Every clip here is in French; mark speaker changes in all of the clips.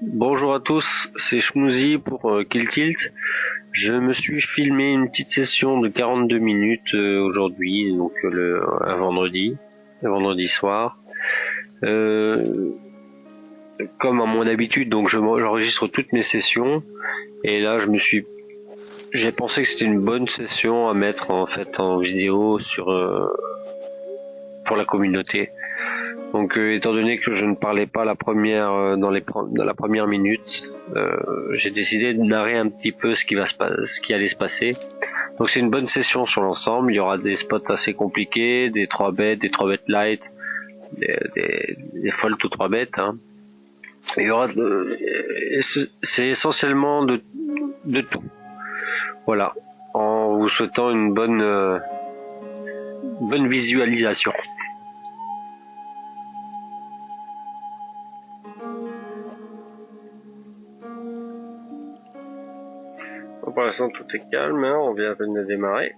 Speaker 1: Bonjour à tous, c'est Schmoozy pour Kill Tilt. Je me suis filmé une petite session de 42 minutes aujourd'hui, donc un vendredi soir. Euh, Comme à mon habitude, donc j'enregistre toutes mes sessions et là j'ai pensé que c'était une bonne session à mettre en fait en vidéo pour la communauté. Donc étant donné que je ne parlais pas la première dans la première minute, j'ai décidé de narrer un petit peu ce qui allait se passer. Donc c'est une bonne session sur l'ensemble. Il y aura des spots assez compliqués, des 3 light, des folds ou 3 bêtes. Hein. Il y aura c'est essentiellement de tout. Voilà. En vous souhaitant une bonne visualisation. Pour l'instant tout est calme, hein, on vient à peine de démarrer.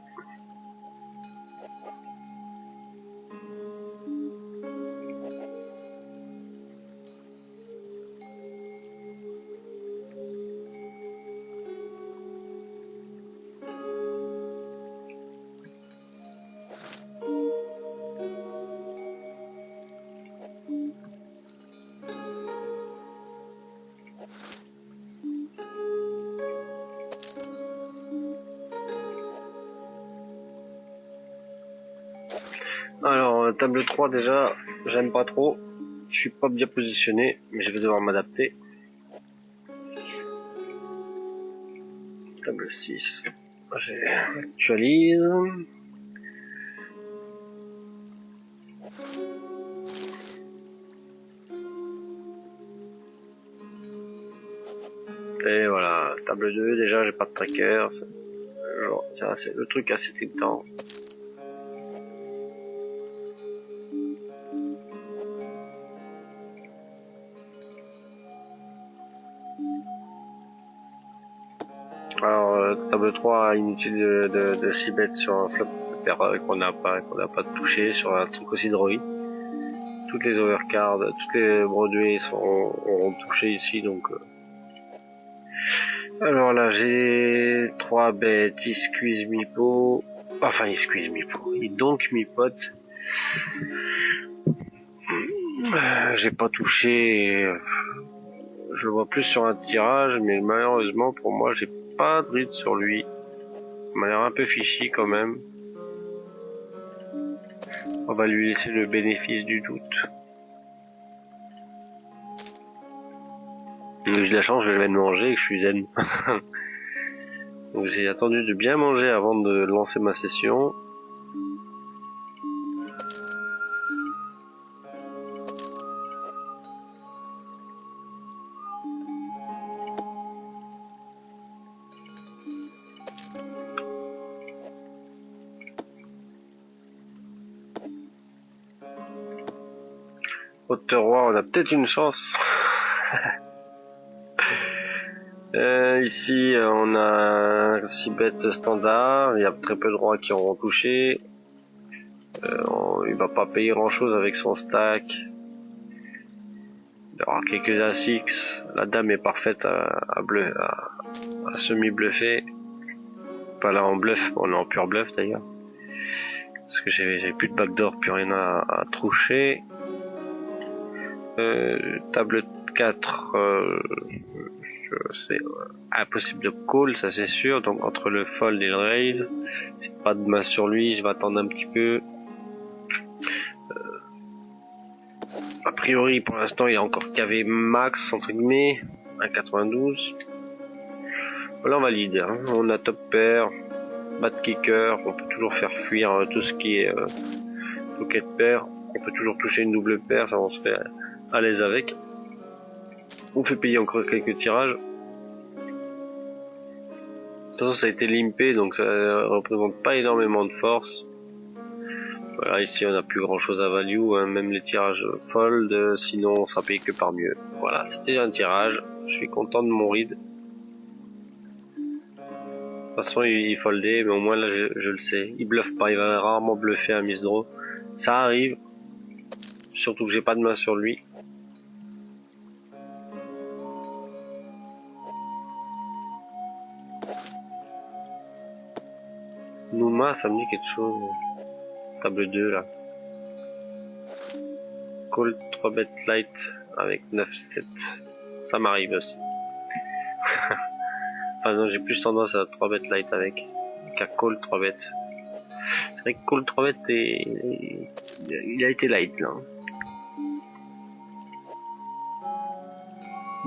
Speaker 1: Alors, table 3 déjà, j'aime pas trop. Je suis pas bien positionné, mais je vais devoir m'adapter. Table 6, j'actualise. Et voilà, table 2, déjà j'ai pas de tracker. C'est le truc assez tiltant. Alors, table 3, inutile de 6 bêtes sur un flop de paire qu'on n'a pas touché, sur un truc aussi droïde. Toutes les overcards, toutes les Broadway auront touché ici, donc... Alors là, j'ai 3 bêtes, il squeeze mi pot. Enfin, il squeeze mi pot. Il donc mi pote. J'ai pas touché. Je le vois plus sur un tirage, mais malheureusement pour moi, j'ai pas de ride sur lui. Il m'a l'air un peu fichi quand même. On va lui laisser le bénéfice du doute. J'ai de la chance, je vais de manger et que je suis zen. Donc j'ai attendu de bien manger avant de lancer ma session. Hauteur roi, on a peut-être une chance. Ici, on a 6 bêtes standard. Il y a très peu de rois qui auront touché. Il va pas payer grand chose avec son stack. Il y aura quelques A6. La dame est parfaite à semi-bluffer. Pas là en bluff, on est en pur bluff d'ailleurs. Parce que j'ai plus de backdoor, plus rien à troucher. Table 4, c'est impossible de call, ça c'est sûr. Donc entre le fold et le raise, j'ai pas de main sur lui, je vais attendre un petit peu. A priori pour l'instant il est encore KV max entre guillemets, 1,92. Voilà, on valide, hein. On a top pair, bad kicker, on peut toujours faire fuir tout ce qui est pocket pair, on peut toujours toucher une double paire, ça on se fait à l'aise avec. On fait payer encore quelques tirages. De toute façon ça a été limpé, donc ça représente pas énormément de force. Voilà, ici on n'a plus grand chose à value, hein, même les tirages fold, sinon on sera payé que par mieux. Voilà, c'était un tirage, je suis content de mon read. De toute façon il foldait, mais au moins là je le sais. Il bluffe pas, il va rarement bluffer un miss draw. Ça arrive, surtout que j'ai pas de main sur lui. Nouma, ça me dit quelque chose. Table 2 là. Call 3 bet light avec 9-7. Ça m'arrive aussi. Enfin non, j'ai plus tendance à 3 bet light avec qu'à call 3 bet. C'est vrai que call 3 bet il a été light là.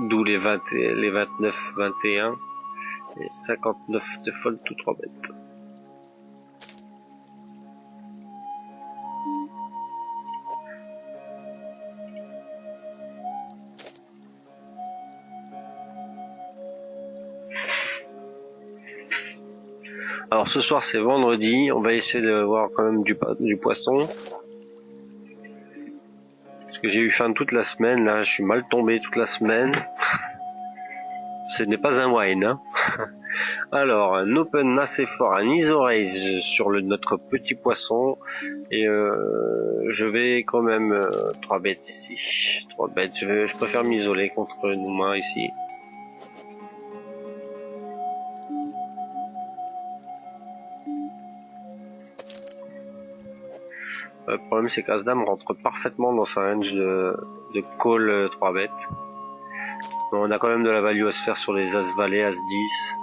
Speaker 1: D'où les 20, les 29, 21 et 59 de fold tout 3 bêtes. Alors ce soir c'est vendredi, on va essayer de voir quand même du poisson. Parce que j'ai eu faim toute la semaine, là je suis mal tombé toute la semaine. Ce n'est pas un wine, hein. Alors, un open assez fort, un ISO raise sur notre petit poisson. Et je vais quand même 3 bêtes ici. 3 bêtes, je préfère m'isoler contre Nouma ici. Le problème c'est qu'Asdam rentre parfaitement dans sa range de call 3 bêtes. On a quand même de la value à se faire sur les As Valet, As 10.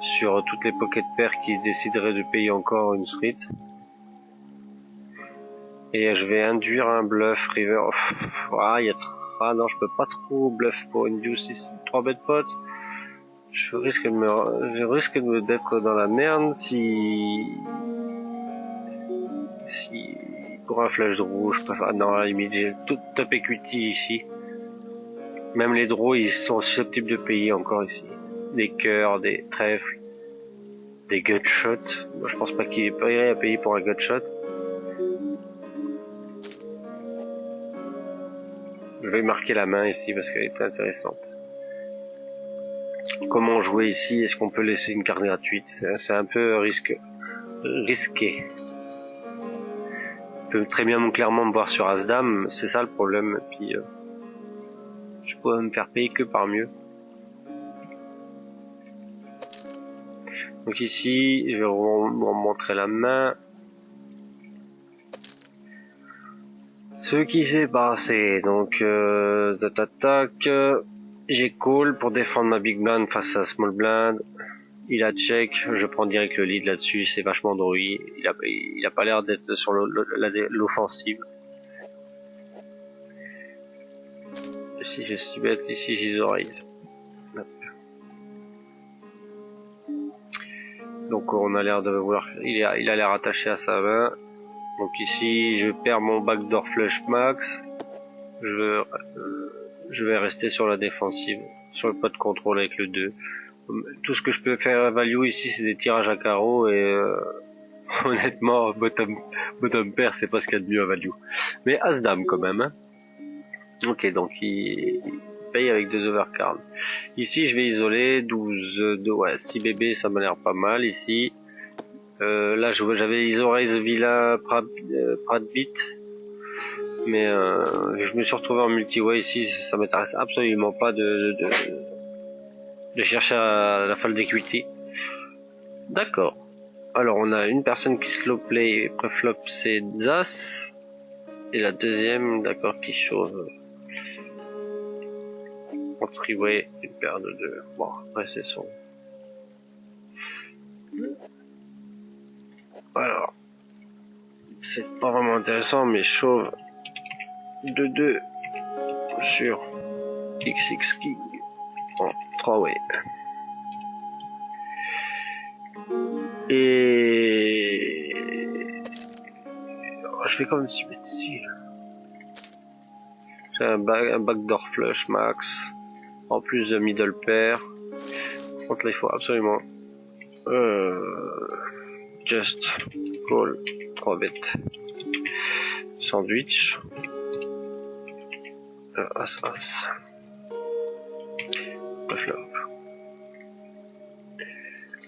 Speaker 1: Sur toutes les pocket pairs qui décideraient de payer encore une street. Et je vais induire un bluff river. Ah non, je peux pas trop bluff pour une deuce ici. 3 bet pot. Je risque d'être dans la merde si pour un flash draw, je préfère. Non, à la limite, j'ai tout top equity ici. Même les draws, ils sont susceptibles de payer encore ici. Des cœurs, des trèfles, des gutshots. Moi, je pense pas qu'il ait à payer pour un gutshot. Je vais marquer la main ici parce qu'elle est intéressante. Comment jouer ici? Est-ce qu'on peut laisser une carte gratuite? C'est un peu risqué. Je peux très bien clairement me voir sur As-Dame, c'est ça le problème. Et puis je pourrais me faire payer que par mieux. Donc ici, je vais vous montrer la main. Ce qui s'est passé, donc j'ai call pour défendre ma big blind face à small blind. Il a check, je prends direct le lead là-dessus, c'est vachement drouillé. Il a pas l'air d'être sur l'offensive. Si je suis bête, ici j'ai raise. Donc on a l'air de voir, il a l'air attaché à sa main. Donc ici je perds mon backdoor flush max. Je vais rester sur la défensive, sur le pot de contrôle avec le 2. Tout ce que je peux faire value ici c'est des tirages à carreau et honnêtement bottom pair c'est pas ce qu'il y a de mieux à value. Mais As-Dame quand même, hein. Ok, donc il paye avec 2 overcards. Ici je vais isoler 12, ouais, 6 bébés ça m'a l'air pas mal ici. Là j'avais ISO raise Villa Pradbit. Mais je me suis retrouvé en multi-way ici, ça m'intéresse absolument pas de chercher à la fold d'equity. D'accord. Alors on a une personne qui slow play préflop c'est Zas. Et la deuxième, d'accord, qui chauve. En three-way, une paire de 2. Bon, après c'est son. Alors. C'est pas vraiment intéressant, mais chauve. 2-2 sur XX King en 3-way. Et je vais quand même s'y mettre ici. J'ai un backdoor flush max en plus de middle pair. Par contre là il faut absolument just call 3 bêtes sandwich. As. Flop.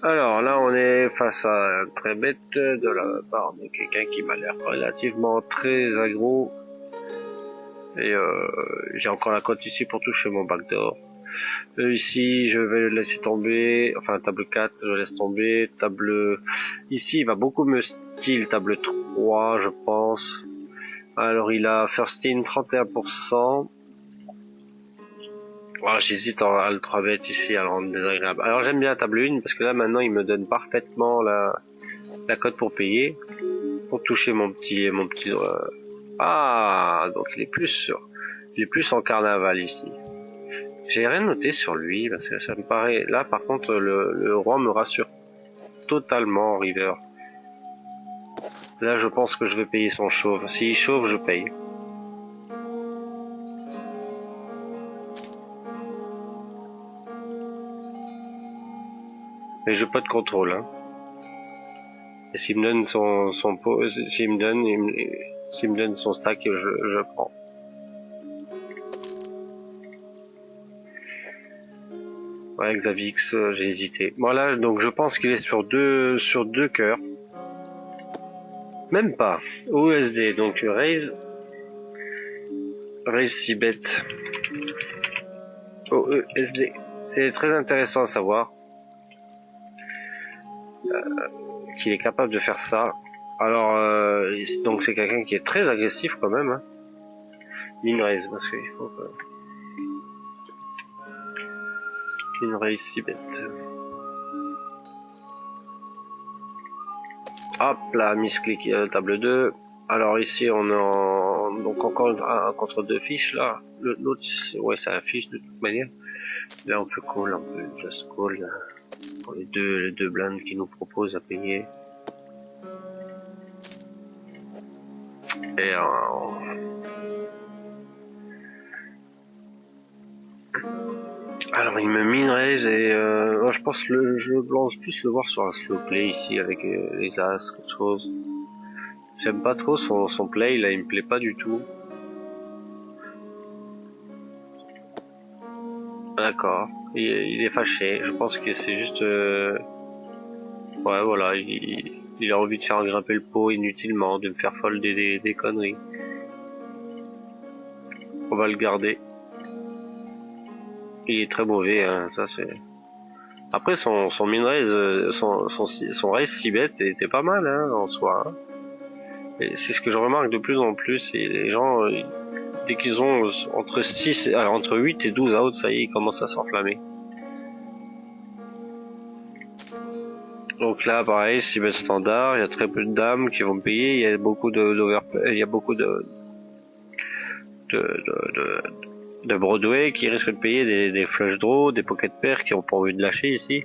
Speaker 1: Alors là on est face à un très bête de la part de quelqu'un qui m'a l'air relativement très aggro. Et j'ai encore la cote ici pour toucher mon backdoor. Ici, je vais le laisser tomber. Enfin, table 4, je laisse tomber. Table... Ici, il va beaucoup me style table 3, je pense. Alors, il a First In 31%. Voilà, j'hésite à le 3 bet ici, à le rendre désagréable. Alors, j'aime bien la table 1, parce que là, maintenant, il me donne parfaitement la cote pour payer. Pour toucher mon petit... Ah, donc il est plus en carnaval ici. J'ai rien noté sur lui parce que ça me paraît. Là, par contre, le roi me rassure totalement, River. Là, je pense que je vais payer son chauve. S'il chauffe, je paye. Mais j'ai pas de contrôle. Hein. Et s'il me donne son pot, s'il me donne son stack, je prends. Ouais, Xavix, j'ai hésité. Voilà, donc je pense qu'il est sur deux cœurs. Même pas. OSD, donc raise 6 bêtes. OESD. C'est très intéressant à savoir qu'il est capable de faire ça. Alors, donc c'est quelqu'un qui est très agressif quand même. Hein. Min raise, parce qu'il faut que... Min raise 6 bêtes. Hop là, misclick table 2. Alors ici on est en... donc encore un contre deux fiches là. L'autre, ouais, c'est un fiche de toute manière. Là on peut call, on peut just call pour les deux blindes qui nous proposent à payer. Et alors il me min raise et je pense que je pense plus le voir sur un slow play ici avec les as, quelque chose. J'aime pas trop son play, là il me plaît pas du tout. D'accord, il est fâché, je pense que c'est juste... ouais voilà, il a envie de faire grimper le pot inutilement, de me faire folder des conneries. On va le garder. Il est très mauvais, hein, ça c'est... Après son min raise, son raise 6 bêtes était pas mal hein, en soi. Hein. Et c'est ce que je remarque de plus en plus, et les gens, dès qu'ils ont entre 8 et 12 outs, ça y est, ils commencent à s'enflammer. Donc là, pareil, 6 bêtes standard, il y a très peu de dames qui vont payer, il y a beaucoup de Broadway qui risquent de payer des flush draws, des pocket pairs qui ont pas envie de lâcher ici.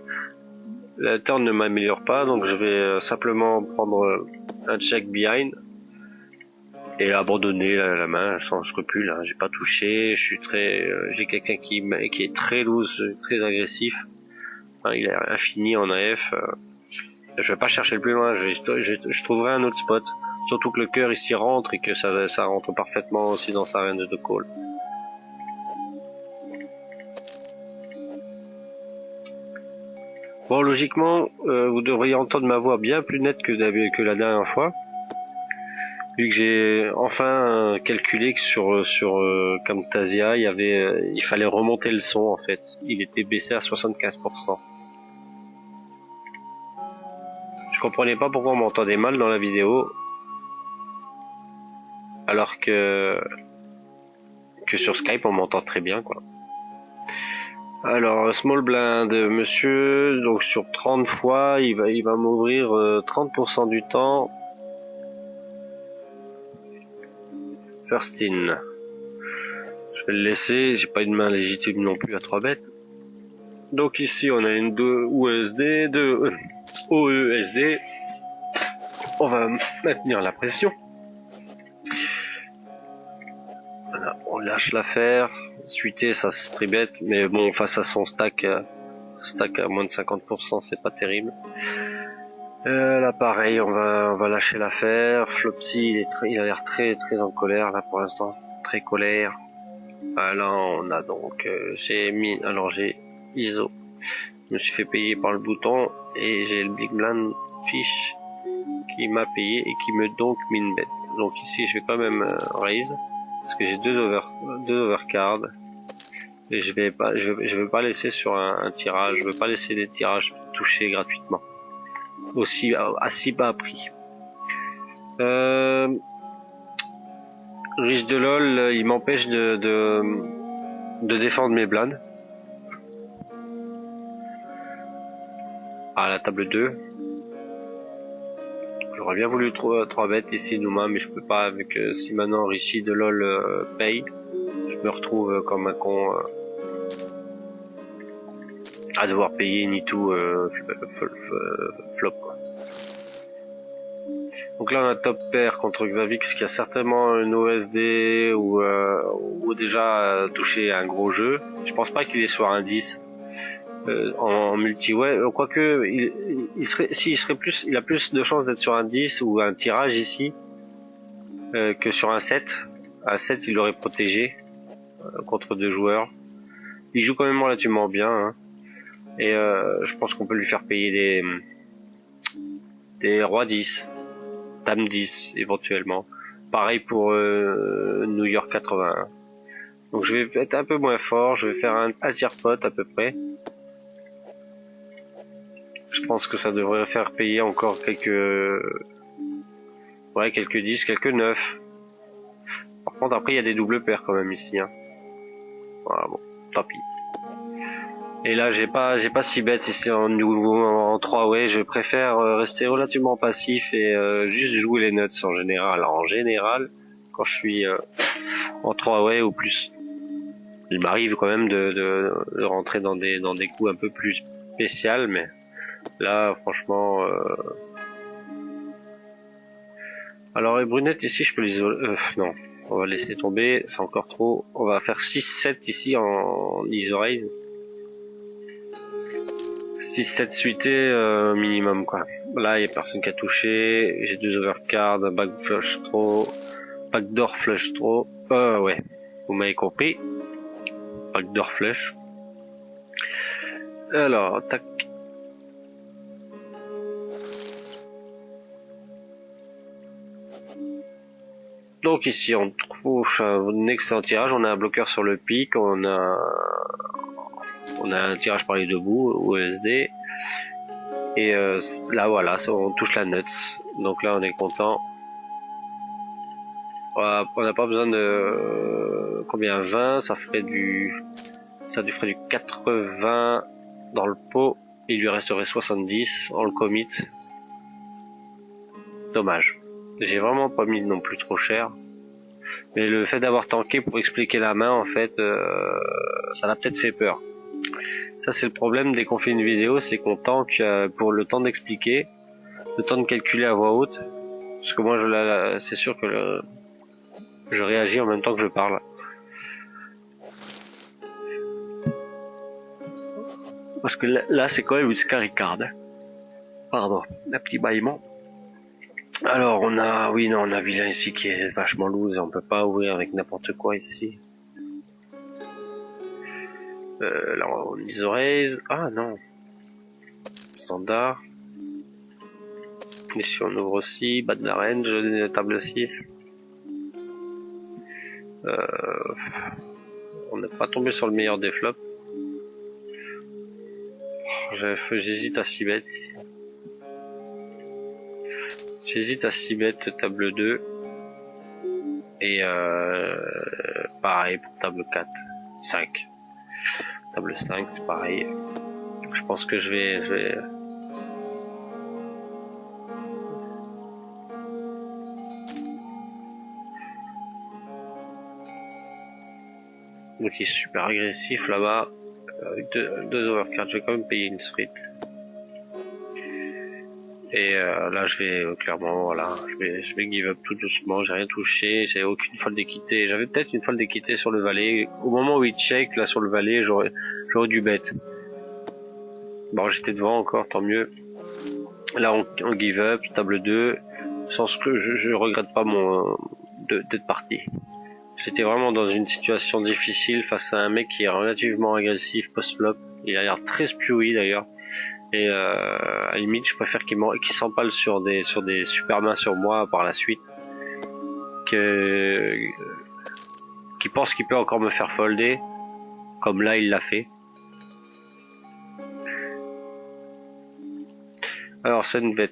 Speaker 1: La turn ne m'améliore pas, donc je vais simplement prendre un check behind et abandonner la main sans scrupule. Hein. J'ai pas touché, je suis j'ai quelqu'un qui est très loose, très agressif. Hein, il est infini en AF. Je vais pas chercher le plus loin, je trouverai un autre spot. Surtout que le cœur ici rentre et que ça rentre parfaitement aussi dans sa range de call. Bon, logiquement, vous devriez entendre ma voix bien plus nette que la dernière fois. Vu que j'ai enfin calculé que sur Camtasia, il fallait remonter le son en fait. Il était baissé à 75%. Je comprenais pas pourquoi on m'entendait mal dans la vidéo. Alors que sur Skype on m'entend très bien quoi. Alors small blind monsieur, donc sur 30 fois il va m'ouvrir 30% du temps. First in. Je vais le laisser, j'ai pas une main légitime non plus à 3 bêtes. Donc ici on a une 2 USD, 2 OESD. On va maintenir la pression. Voilà, on lâche l'affaire. Suiter ça c'est très bête, mais bon face à son stack à moins de 50% c'est pas terrible. Là pareil, on va lâcher l'affaire. Flopsy il a l'air très en colère là pour l'instant, très colère. Là on a donc j'ai ISO. Je me suis fait payer par le bouton et j'ai le big blind fish qui m'a payé et qui me donc min bet. Donc ici je vais quand même raise parce que j'ai deux overcards Et je vais pas laisser sur un tirage, je veux pas laisser des tirages touchés gratuitement. Aussi, à si bas prix. Riche de LOL, il m'empêche de défendre mes blindes. À la table 2. J'aurais bien voulu 3 bêtes ici, Nouma, mais je peux pas avec si maintenant Richie de LOL paye. Je me retrouve comme un con à devoir payer Nitou flop quoi. Donc là on a top pair contre Xavix qui a certainement une OSD ou déjà touché un gros jeu. Je pense pas qu'il est sur un 10 en multi, ouais, quoique il serait plus, il a plus de chances d'être sur un 10 ou un tirage ici que sur un 7. Un 7 il l'aurait protégé contre 2 joueurs. Il joue quand même relativement bien hein. Et je pense qu'on peut lui faire payer des rois 10, dame 10 éventuellement. Pareil pour New York 81. Donc je vais être un peu moins fort, je vais faire un tiers pot à peu près. Je pense que ça devrait faire payer encore quelques 10, quelques 9. Par contre après il y a des doubles paires quand même ici hein. Voilà bon, tant pis. Et là j'ai pas 6 bêtes ici en 3 way, je préfère rester relativement passif et juste jouer les nuts en général. En général, quand je suis en 3 way ou plus, il m'arrive quand même de rentrer dans des coups un peu plus spéciaux, mais là franchement alors les brunettes ici je peux les non, on va laisser tomber, c'est encore trop. On va faire 6-7 ici en isoraise. 6-7 suités minimum quoi. Là il y a personne qui a touché, j'ai 2 overcards, un back flush trop, backdoor flush trop. Ouais, vous m'avez compris. Backdoor flush. Alors, tac. Donc ici on trouve un excellent tirage, on a un bloqueur sur le pic, on a un tirage par les deux bouts, OSD. Et là voilà, on touche la nuts. Donc là on est content. On n'a pas besoin de combien, 20, ça ferait du 80 dans le pot. Il lui resterait 70, on le commit. Dommage. J'ai vraiment pas mis non plus trop cher. Mais le fait d'avoir tanké pour expliquer la main en fait, ça l'a peut-être fait peur. Ça c'est le problème dès qu'on fait une vidéo, c'est qu'on tank pour le temps d'expliquer, le temps de calculer à voix haute. Parce que moi c'est sûr que je réagis en même temps que je parle. Parce que là c'est quand même une scary card. Pardon, la petit bâillement. Alors on a vilain ici qui est vachement loose, on peut pas ouvrir avec n'importe quoi ici. Là on isoraise, ah non. Standard. Et si on ouvre aussi, bas de la range, table 6. On n'est pas tombé sur le meilleur des flops. J'hésite à 6 bêtes ici. J'hésite à 6 bêtes table 2. Et pareil pour table 4. 5. Table 5 c'est pareil. Je pense que je vais... Donc il est super agressif là-bas. Avec deux overcards, je vais quand même payer une street. Et là je vais clairement, voilà, je vais give up tout doucement, j'ai rien touché, j'ai aucune folle d'équité. J'avais peut-être une folle d'équité sur le valet. Au moment où il check là sur le valet, j'aurais dû bet. Bon, j'étais devant encore, tant mieux. Là on give up, table 2, sans que je regrette pas d'être parti. J'étais vraiment dans une situation difficile face à un mec qui est relativement agressif post-flop. Il a l'air très spewy d'ailleurs. Et à la limite, je préfère qu'il s'empale sur des super mains sur moi par la suite, qui pense qu'il peut encore me faire folder comme là il l'a fait. Alors Senvet,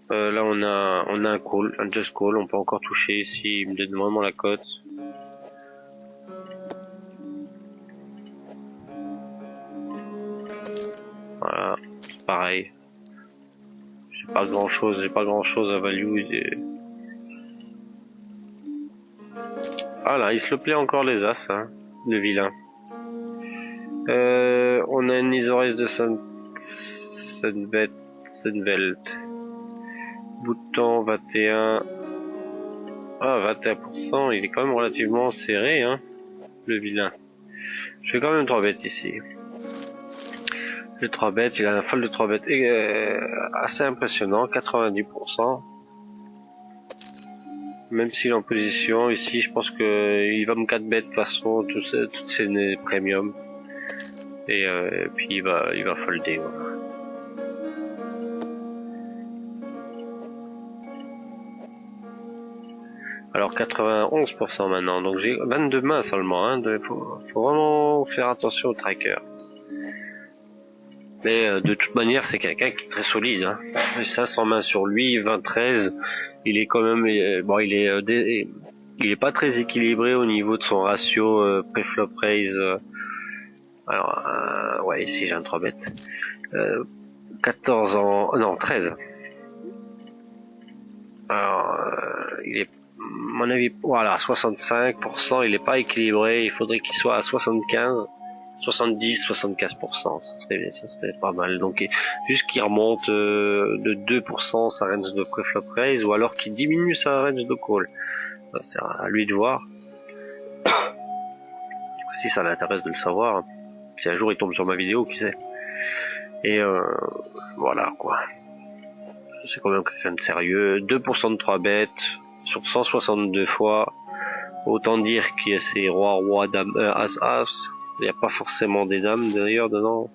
Speaker 1: là on a un call, un just call, on peut encore toucher ici, il me donne vraiment la cote. Voilà, pareil. J'ai pas grand chose à value. Ah là, il se le plaît encore les as, hein, le vilain. On a une Isoris de Senvet, Bouton 21. Ah, 21%, il est quand même relativement serré, hein, le vilain. Je vais quand même 3 bêtes ici. Le 3 bêtes, il a un fold de 3 bêtes assez impressionnant, 90%. Même s'il est en position, ici je pense que il va me 4 bêtes de toute façon, toutes ces premium. Et puis il va folder. Voilà. Alors 91% maintenant, donc j'ai 22 mains seulement, hein, faut vraiment faire attention au tracker. Mais de toute manière c'est quelqu'un qui est très solide, hein. 500 mains sur lui, 20-13, il est quand même, bon il est pas très équilibré au niveau de son ratio pré-flop raise. Alors ouais ici j'ai un 3 bêtes. 14 ans, non 13. Alors il est, à mon avis, voilà, 65%, il est pas équilibré, il faudrait qu'il soit à 75, 70, 75%, ça serait pas mal. Donc juste qu'il remonte de 2% sa range de pré-flop raise, ou alors qu'il diminue sa range de call. C'est à lui de voir. Si ça l'intéresse de le savoir. Si un jour il tombe sur ma vidéo, qui sait. Et voilà quoi. C'est quand même quelqu'un de sérieux. 2% de 3 bêtes sur 162 fois. Autant dire qu'il y a ces roi, dame, as, as. Il n'y a pas forcément des dames d'ailleurs dedans.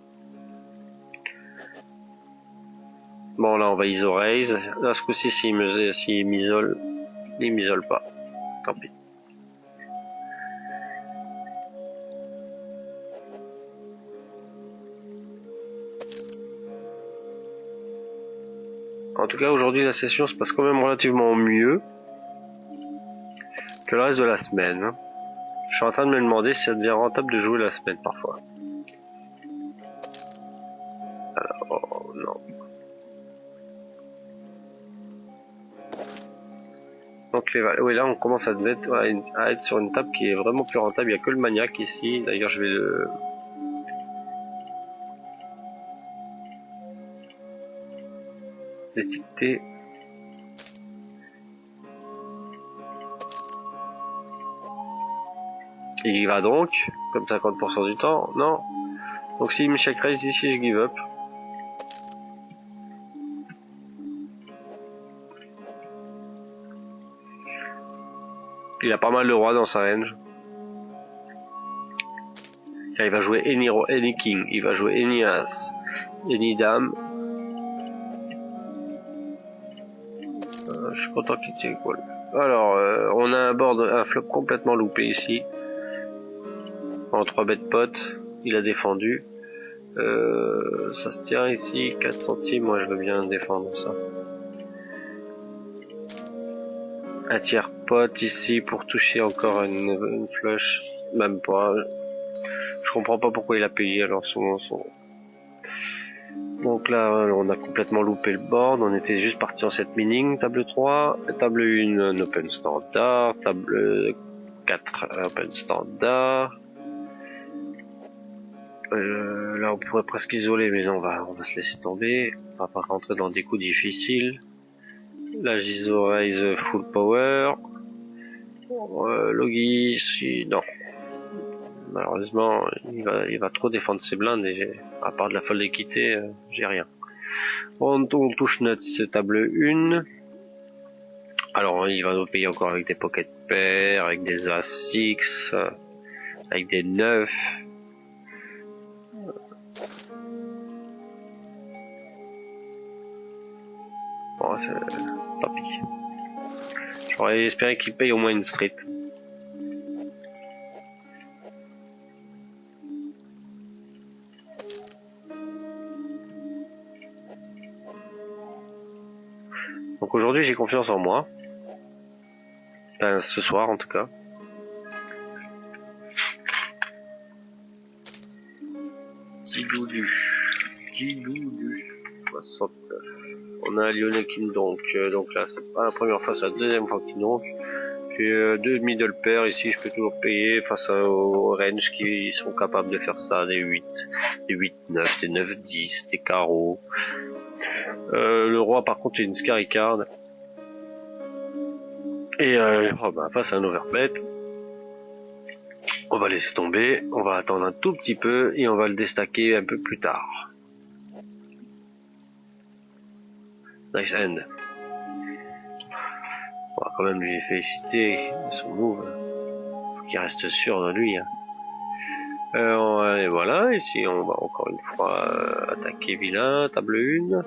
Speaker 1: Bon là on va ISO raise. Là ce coup-ci s'il m'isole, il m'isole pas. Tant pis. En tout cas aujourd'hui la session se passe quand même relativement mieux que le reste de la semaine. Je suis en train de me demander si ça devient rentable de jouer la semaine parfois. Alors, non. Donc oui, là on commence à être sur une table qui est vraiment plus rentable. Il n'y a que le maniaque ici. D'ailleurs je vais l'étiqueter. Il y va donc, comme 50% du temps, non. Donc s'il me check raise ici, je give up. Il a pas mal de rois dans sa range. Car il va jouer any king, il va jouer any as, any dame. Je suis content qu'il tire call. Alors, on a un flop complètement loupé ici. En 3 bêtes potes, il a défendu. Ça se tient ici, 4 centimes, moi je veux bien défendre ça. Un tiers pot ici pour toucher encore une flush, même pas. Je comprends pas pourquoi il a payé alors son. Donc là on a complètement loupé le board, on était juste parti en 7 mining, table 3, table 1 un open standard, table 4 open standard. Là on pourrait presque isoler mais non, on va se laisser tomber, on va pas rentrer dans des coups difficiles. Là j'ISO raise full power. Logi, si non. Malheureusement il va trop défendre ses blindes et à part de la folle d'équité, j'ai rien. On touche nuts table 1. Alors il va nous payer encore avec des pocket pairs, avec des as 6, avec des 9. Bon, tant pis. J'aurais espéré qu'il paye au moins une street. Donc aujourd'hui j'ai confiance en moi. Enfin, ce soir en tout cas. Gidoudou. 69. On a un Lyonnais qui me donc là c'est pas la première fois, c'est la deuxième fois qu'il donc. J'ai deux middle pairs ici, je peux toujours payer face aux range qui sont capables de faire ça, des 8, des 8-9, des 9-10, des carreaux. Le roi par contre j'ai une scary card. Et face à un overbet, on va laisser tomber, on va attendre un tout petit peu et on va le déstacker un peu plus tard. Nice end. On va quand même lui féliciter son move. Faut qu'il reste sûr de lui. Et voilà, ici on va encore une fois attaquer vilain, table 1.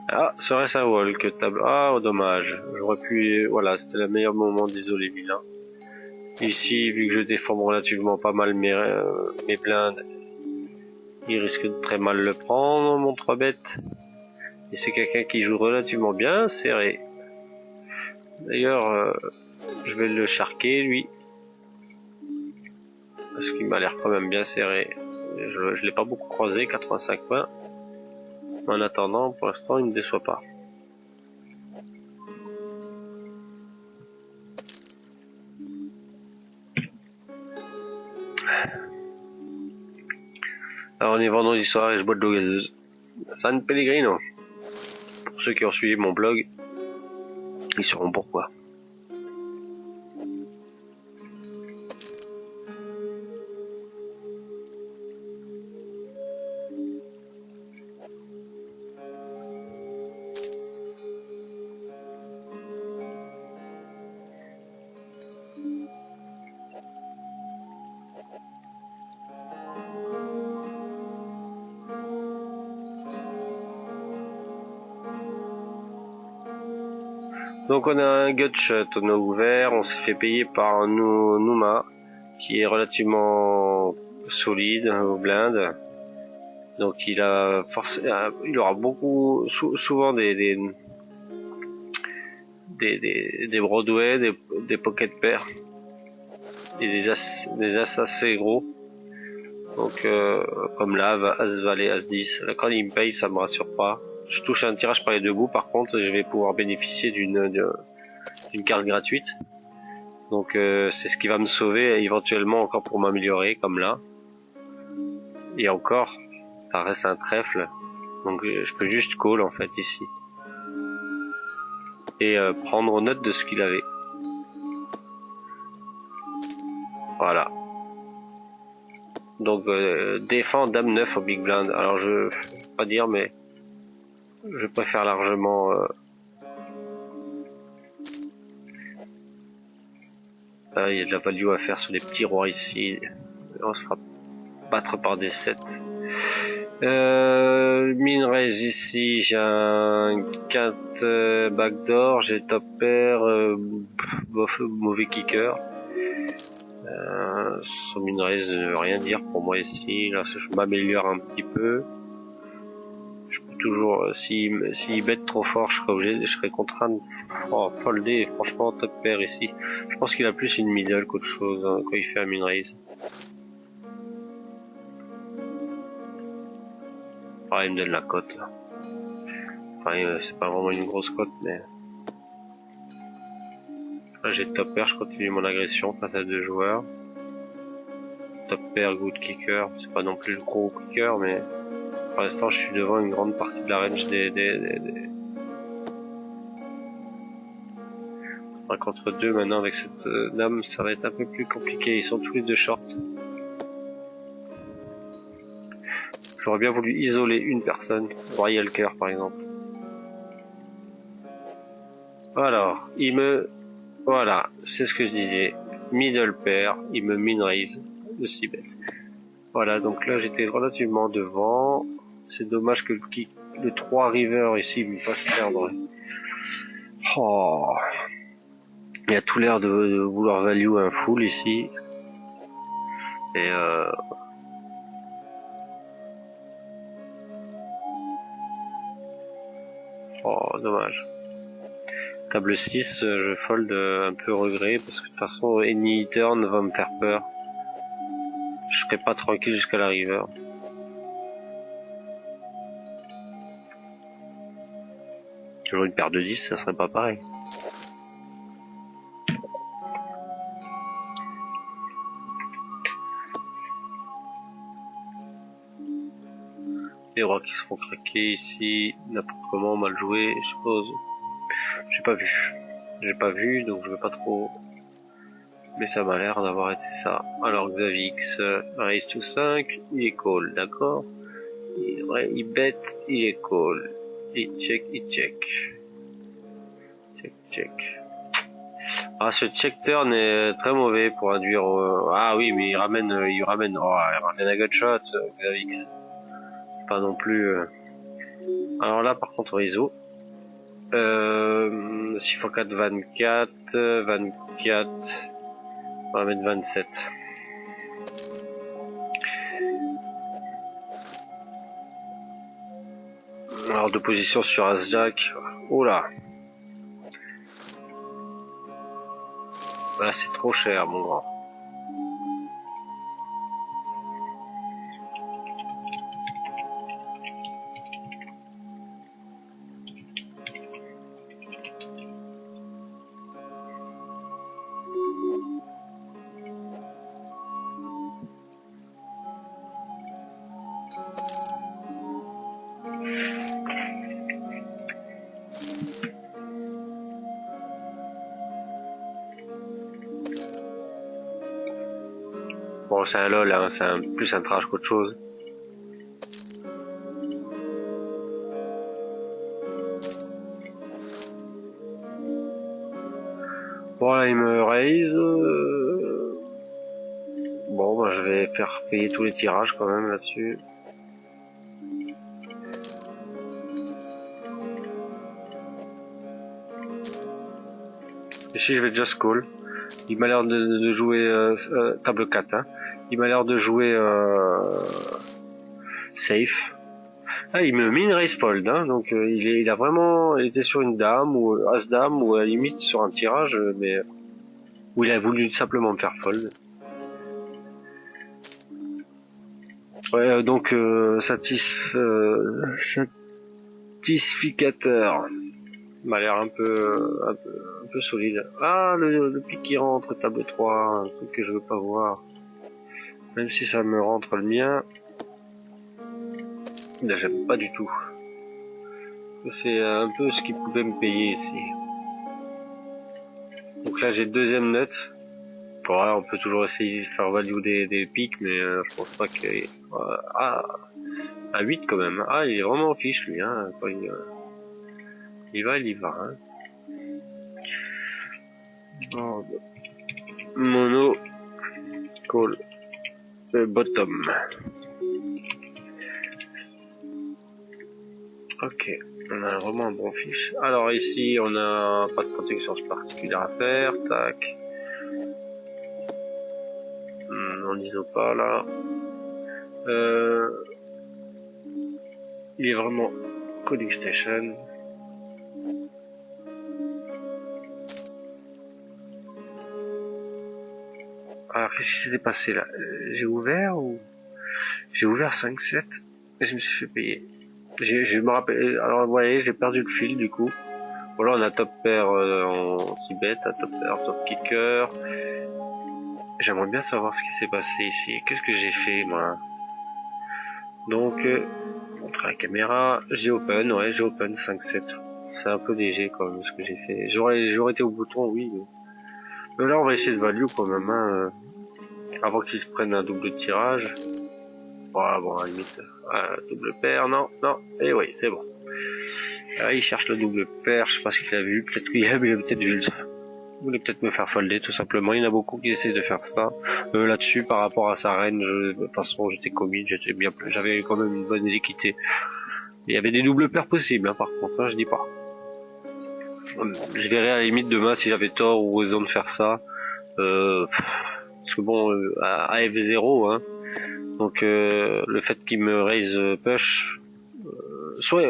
Speaker 1: Ah, serait-ce un walk table. Ah, oh, dommage. J'aurais pu. Voilà, c'était le meilleur moment d'isoler vilain. Ici, vu que je déforme relativement pas mal mes blindes, il risque de très mal le prendre, mon 3 bêtes. Et c'est quelqu'un qui joue relativement bien, serré. D'ailleurs, je vais le charquer, lui. Parce qu'il m'a l'air quand même bien serré. Je l'ai pas beaucoup croisé, 85 points. En attendant, pour l'instant, il ne me déçoit pas. Alors on est vendredi soir et je bois de l'eau gazeuse. San Pellegrino. Pour ceux qui ont suivi mon blog, ils sauront pourquoi. Donc on a un gutshot, on a ouvert, on s'est fait payer par un Numa qui est relativement solide aux blindes. Donc il aura beaucoup, souvent des Broadway, des pocket pairs et des as assez gros. Donc comme là, as valet, as 10. Là, quand il me paye, ça me rassure pas. Je touche un tirage par les deux bouts, par contre je vais pouvoir bénéficier d'une carte gratuite. Donc c'est ce qui va me sauver éventuellement encore pour m'améliorer comme là. Et encore, ça reste un trèfle. Donc je peux juste call en fait ici. Et prendre note de ce qu'il avait. Voilà. Donc défend dame 9 au big blind. Alors je vais pas dire mais je préfère largement il y a de la value à faire sur les petits rois ici. On se fera battre par des 7. Min raise ici, j'ai un 4 backdoor, j'ai top pair, mauvais kicker. Son min raise ne veut rien dire pour moi ici. Là, je m'améliore un petit peu. Je peux toujours, s'il bet trop fort, je serais contraint de folder. Franchement, top pair ici. Je pense qu'il a plus une middle qu'autre chose hein, quand il fait un min raise. Ah, il me donne la cote là. Enfin, c'est pas vraiment une grosse cote, mais là j'ai top pair, je continue mon agression face à deux joueurs. Top pair, good kicker, c'est pas non plus le gros kicker, mais pour l'instant je suis devant une grande partie de la range des... Contre deux maintenant avec cette dame, ça va être un peu plus compliqué, ils sont tous les deux short. J'aurais bien voulu isoler une personne, Royal Cœur par exemple. Alors, voilà, c'est ce que je disais. Middle pair, il me min raise de 6 bêtes. Voilà, donc là j'étais relativement devant. C'est dommage que le 3 river ici me fasse perdre. Oh. Il a tout l'air de vouloir value un full ici. Et dommage. Table 6, je fold un peu regret, parce que de toute façon, Any Turn va me faire peur. Je serai pas tranquille jusqu'à la river. Toujours une paire de 10, ça serait pas pareil. Les rois qui se font craquer ici, n'importe comment, mal joué, je suppose. J'ai pas vu, donc je vais pas trop. Mais ça m'a l'air d'avoir été ça. Alors Xavix, raise to 5, il est call, d'accord. Il bet, il est call. Il check, il check. Check, check. Ah, ce check turn est très mauvais pour induire. Ah oui, mais il ramène un gutshot, Xavix. Pas non plus. Alors là, par contre, réseau. 6x4, 24, 24. On va mettre 27. Alors de position sur As-Jack. Oula. Là, c'est trop cher, mon grand. Bon, c'est un LOL, hein, c'est plus un trash qu'autre chose. Bon, là, il me raise. Bon, bah, je vais faire payer tous les tirages quand même là-dessus. Ici, je vais just call. Il m'a l'air de jouer table 4. Hein. Il m'a l'air de jouer safe. Ah, il me met une raise fold, hein, donc il a vraiment été sur une dame ou as dame ou à la limite sur un tirage, mais où il a voulu simplement me faire fold. Ouais, donc satisficateur. Il m'a l'air un peu solide. Ah, le pic qui rentre, table 3, un truc que je veux pas voir. Même si ça me rentre le mien, là, j'aime pas du tout. C'est un peu ce qu'il pouvait me payer ici. Donc là, j'ai deuxième note. Bon, là, on peut toujours essayer de faire value des pics, mais je pense pas que... à 8 quand même. Ah, il est vraiment fiche, lui. Hein, quand il y va. Hein. Oh, mono, call, bottom. Ok, on a vraiment un bon fiche. Alors ici, on a pas de protection particulière à faire. Tac. On ISO pas là. Il est vraiment coding station. Alors qu'est-ce qui s'était passé là? J'ai ouvert 5-7 et je me suis fait payer. Je me rappelle. Alors vous voyez, j'ai perdu le fil du coup. Voilà, on a top pair en Tibet, à top pair, top kicker. J'aimerais bien savoir ce qui s'est passé ici. Qu'est-ce que j'ai fait moi? Donc, montrer la caméra. J'ai open 5-7. C'est un peu léger quand même ce que j'ai fait. J'aurais été au bouton, oui. Mais là, on va essayer de value quand même, hein, avant qu'ils se prennent un double tirage. Voilà, bon, à la limite, double paire, non, et oui, c'est bon. Là, il cherche le double paire, je sais pas ce qu'il a vu, peut-être qu'il a peut-être vu ça. Il voulait peut-être me faire folder tout simplement. Il y en a beaucoup qui essaient de faire ça. Là-dessus, par rapport à sa reine, de toute façon, j'étais commit, j'avais quand même une bonne équité. Il y avait des doubles paires possibles, hein, par contre, hein, je dis pas. Je verrai à la limite demain si j'avais tort ou raison de faire ça. Parce que bon, à F0, hein. Donc le fait qu'il me raise push, soit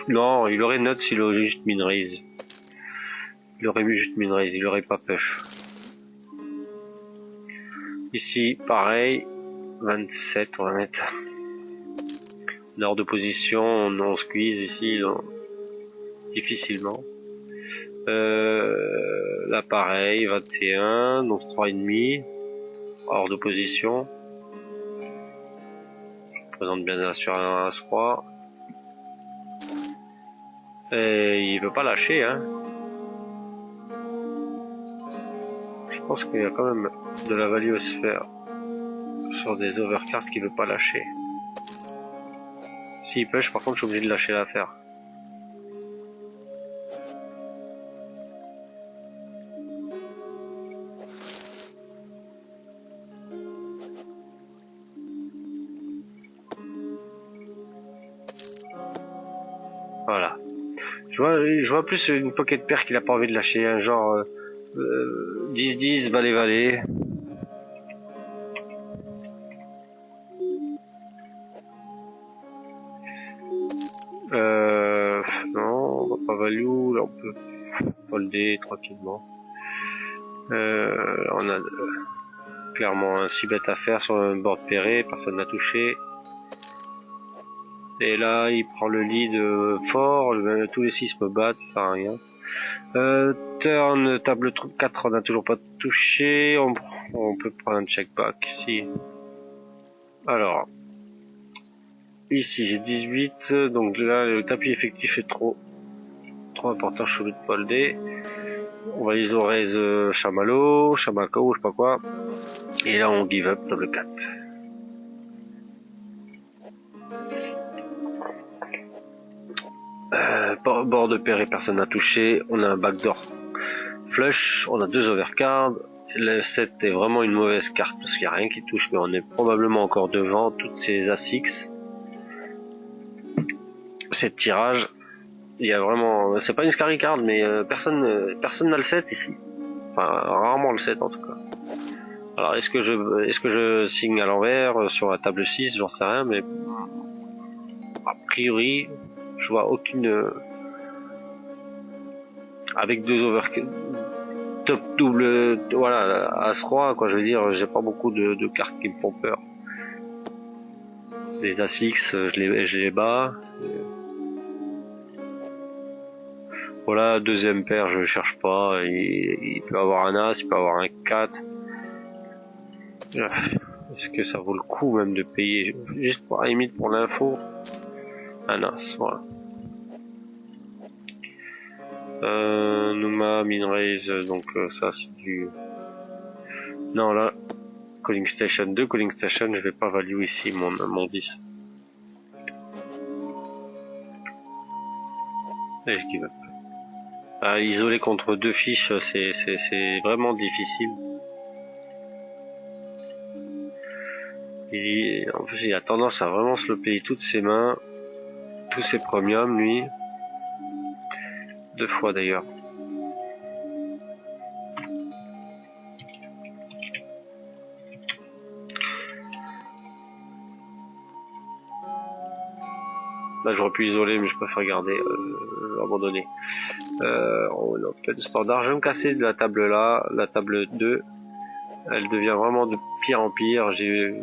Speaker 1: non, il aurait note s'il aurait juste min raise. Il aurait mis juste min raise, il aurait pas push. Ici, pareil, 27, on va mettre. Hors de position, on squeeze ici, donc, difficilement. Là pareil, 21, donc 3,5. Hors de position. Je présente bien sur un As-3. Et il veut pas lâcher, hein. Je pense qu'il y a quand même de la value à se faire sur des overcards qui veut pas lâcher. S'il push, par contre, je suis obligé de lâcher l'affaire. Voilà. Je vois plus une pocket pair qu'il a pas envie de lâcher, un genre 10-10, valet-valet. Non, on va pas value, là on peut folder tranquillement. On a clairement un 6 bet à faire sur un board pairé, personne n'a touché. Et là, il prend le lead fort, tous les 6 me battent, ça sert à rien. Turn, table 4, on n'a toujours pas touché, on peut prendre un check back, si. Alors, ici j'ai 18, donc là le tapis effectif est trop important, je suis obligé de folder. On va ISO raise chamallow, chamako, je sais pas quoi. Et là on give up, table 4. Board pairé, personne n'a touché. On a un backdoor flush, on a 2 overcards. Le 7 est vraiment une mauvaise carte parce qu'il n'y a rien qui touche, mais on est probablement encore devant toutes ces As-6. C'est tirage. Il y a vraiment, c'est pas une scary card, mais personne n'a le 7 ici. Enfin, rarement le 7 en tout cas. Alors est-ce que je signe à l'envers sur la table 6, j'en sais rien, mais a priori, je vois aucune avec 2 overcards top double, voilà, As-3, quoi, je veux dire, j'ai pas beaucoup de cartes qui me font peur. Les As-X, je les bats. Voilà, deuxième paire, je cherche pas, il peut avoir un As, il peut avoir un 4. Est-ce que ça vaut le coup même de payer, juste pour, à la limite pour l'info, un As, voilà. Numa, Minraise, donc ça c'est du... Non là, Calling Station 2, Calling Station, je vais pas value ici mon 10. Et je give up. Isoler contre 2 fiches, c'est vraiment difficile. En plus il a tendance à vraiment se le payer toutes ses mains, tous ses premiums lui. 2 fois d'ailleurs. Là j'aurais pu isoler mais je préfère garder, abandonner. On open standard, je vais me casser de la table là, la table 2. Elle devient vraiment de pire en pire. J'ai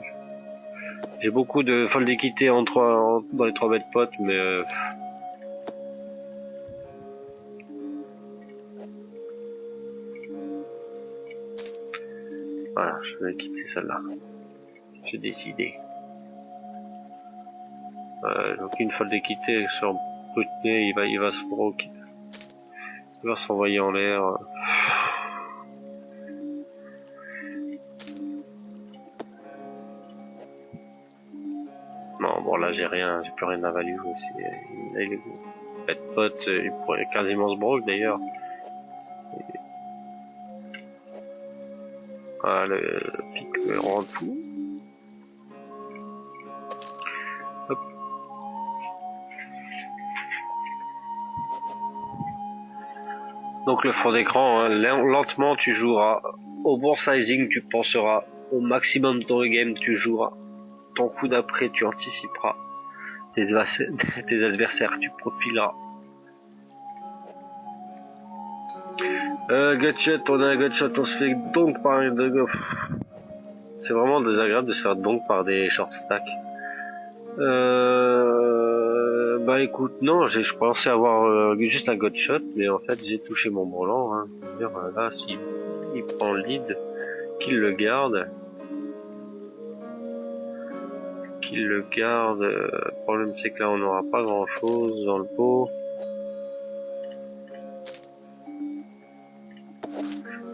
Speaker 1: beaucoup de fold d'équité dans les 3 bêtes potes, mais voilà, je vais quitter celle-là. J'ai décidé. Donc une fold d'équité sur Putney, il va se broke. Il va s'envoyer en l'air. Non, bon là j'ai rien, j'ai plus rien à value aussi. Là, il est bête pote, il pourrait quasiment se broke d'ailleurs. Ah, le pic me rend fou. Hop. Donc le fond d'écran, hein, lentement tu joueras. Au bon sizing, tu penseras. Au maximum de ton game, tu joueras. Ton coup d'après, tu anticiperas. tes adversaires, tu profileras. Gutshot, on a un gutshot, on se fait donc par un de golf. C'est vraiment désagréable de se faire donc par des short stacks. Bah écoute, non, je pensais avoir juste un gutshot, mais en fait j'ai touché mon brelan. Hein. Là, s'il prend le lead, qu'il le garde. Le problème c'est que là on n'aura pas grand chose dans le pot.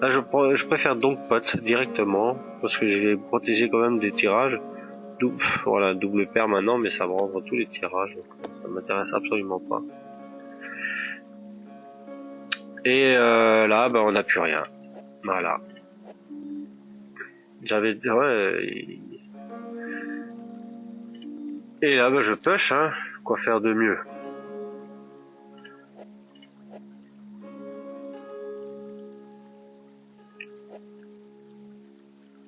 Speaker 1: Là je préfère donc pot directement parce que je vais protéger quand même des tirages. Voilà, double paire maintenant, mais ça me rend tous les tirages, donc ça m'intéresse absolument pas. Et là on n'a plus rien. Voilà. Et là je push, hein. Quoi faire de mieux?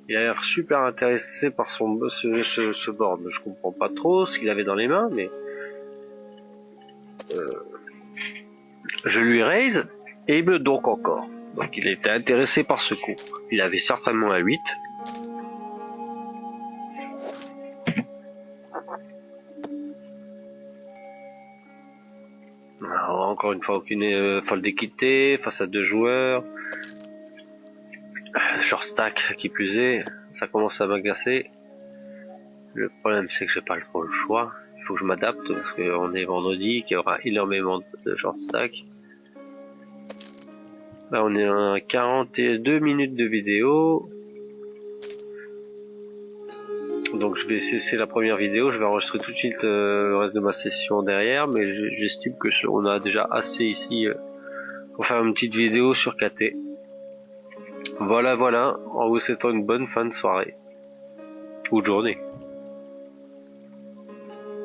Speaker 1: Il a l'air super intéressé par ce board. Je comprends pas trop ce qu'il avait dans les mains, mais je lui raise et il me donc encore. Donc il était intéressé par ce coup. Il avait certainement un 8. Alors, encore une fois, aucune folle d'équité face à 2 joueurs. Short stack qui plus est, ça commence à m'agacer. Le problème c'est que j'ai pas trop le choix. Il faut que je m'adapte parce qu'on est vendredi, qu'il y aura énormément de short stack. Là on est à 42 minutes de vidéo. Donc je vais cesser la première vidéo, je vais enregistrer tout de suite le reste de ma session derrière, mais j'estime que on a déjà assez ici pour faire une petite vidéo sur KT. Voilà, en vous souhaitant une bonne fin de soirée ou de journée.